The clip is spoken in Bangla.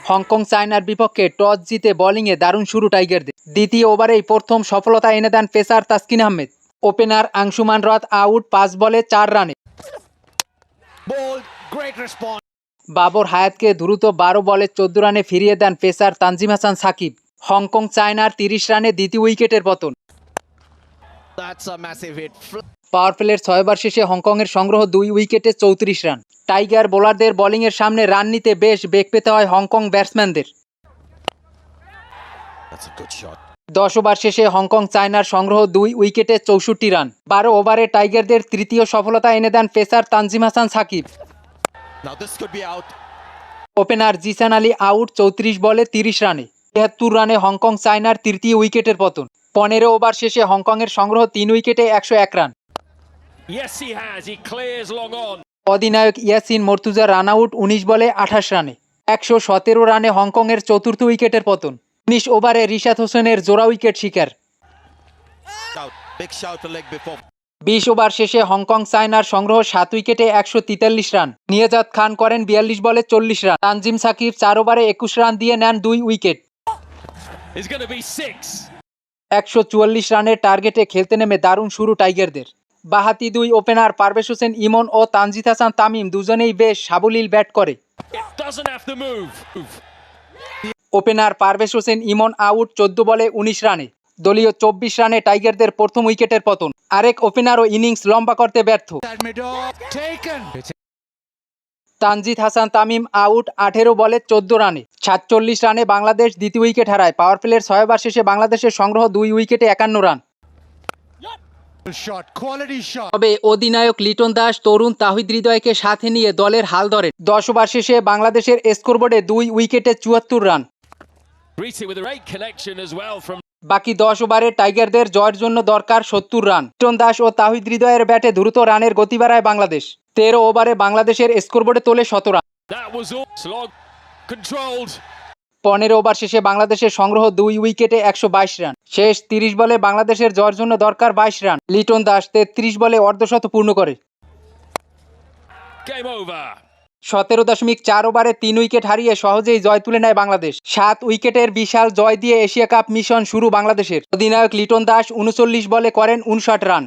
হংকং চায়নার বিপক্ষে টস জিতে বোলিংয়ে দারুণ শুরু টাইগারদের। দ্বিতীয় ওভারেই প্রথম সফলতা এনে দেন পেসার তাসকিন আহমেদ। ওপেনার আংশুমান রথ আউট 5 বলে 4 রানে। বাবর হায়াতকে দ্রুত 12 বলে 14 রানে ফিরিয়ে দেন পেসার তানজিম হাসান সাকিব। হংকং চায়নার 30 রানে দ্বিতীয় উইকেটের পতন। পাওয়ার প্লের 6 ওভার শেষে হংকংয়ের সংগ্রহ 2 উইকেটে 34 রান। টাইগার বোলারদের বোলিংয়ের সামনে রান নিতে বেশ বেগ পেতে হয় হংকং ব্যাটসম্যানদের। 10 ওভার শেষে হংকং চায়নার সংগ্রহ 2 উইকেটে 64 রান। 12 ওভারে টাইগারদের তৃতীয় সফলতা এনে দেন pacer Tanzim Hasan Sakib. Opener Jishan Ali out 34 বলে 30 রানে। 73 রানে হংকং চায়নার তৃতীয় উইকেটের পতন। 15 ওভার শেষে হংকংয়ের সংগ্রহ 3 উইকেটে 101 রান। অধিনায়ক ইয়াসিন মর্তুজা রান আউট 19 বলে 28 রানে। 117 রানে হংকংয়ের চতুর্থ উইকেটের পতন। 19 ওভারে রিশাদ হোসেনের জোড়া উইকেট শিকার। 20 ওভার শেষে হংকং চায়নার সংগ্রহ 7 উইকেটে 143 রান। নিয়াজাত খান করেন 42 বলে 40 রান। তানজিম সাকিব 4 ওভারে 21 রান দিয়ে নেন 2 উইকেট। 144 রানের টার্গেটে খেলতে নেমে দারুণ শুরু টাইগারদের। বাহাতি 2 ওপেনার পারভেজ হোসেন ইমন ও তানজিদ হাসান তামিম দুজনেই বেশ সাবলীল ব্যাট করে। ওপেনার পারভেজ হোসেন ইমন আউট 14 বলে 19 রানে। দলীয় 24 রানে টাইগারদের প্রথম উইকেটের পতন। আরেক ওপেনারও ইনিংস লম্বা করতে ব্যর্থ। তানজিদ হাসান তামিম আউট 18 বলে 14 রানে। 47 রানে বাংলাদেশ দ্বিতীয় উইকেট হারায়। পাওয়ার প্লের 6 ওভার শেষে বাংলাদেশের সংগ্রহ 2 উইকেটে 51 রান। তবে অধিনায়ক লিটন দাস তরুণ তাহিদ হৃদয়কে সাথে নিয়ে দলের হাল ধরেন। 10 ওভার শেষে বাংলাদেশের স্কোরবোর্ডে 2 উইকেটে 74 রান। বাকি 10 ওভারে টাইগারদের জয়ের জন্য দরকার 70 রান। লিটন দাস ও তাহিদ হৃদয়ের ব্যাটে দ্রুত রানের গতি বাড়ায় বাংলাদেশ। 13 ওভারে বাংলাদেশের স্কোরবোর্ডে তোলে 17 রান। 15 ওভার শেষে বাংলাদেশের সংগ্রহ 2 উইকেটে 122 রান। শেষ 30 বলে বাংলাদেশের জয়ের জন্য দরকার 22 রান। লিটন দাস 33 বলে অর্ধশত পূর্ণ করে। 17.4 ওভারে 3 উইকেট হারিয়ে সহজেই জয় তুলে নেয় বাংলাদেশ। 7 উইকেটের বিশাল জয় দিয়ে এশিয়া কাপ মিশন শুরু বাংলাদেশের। অধিনায়ক লিটন দাস 39 বলে করেন 59 রান।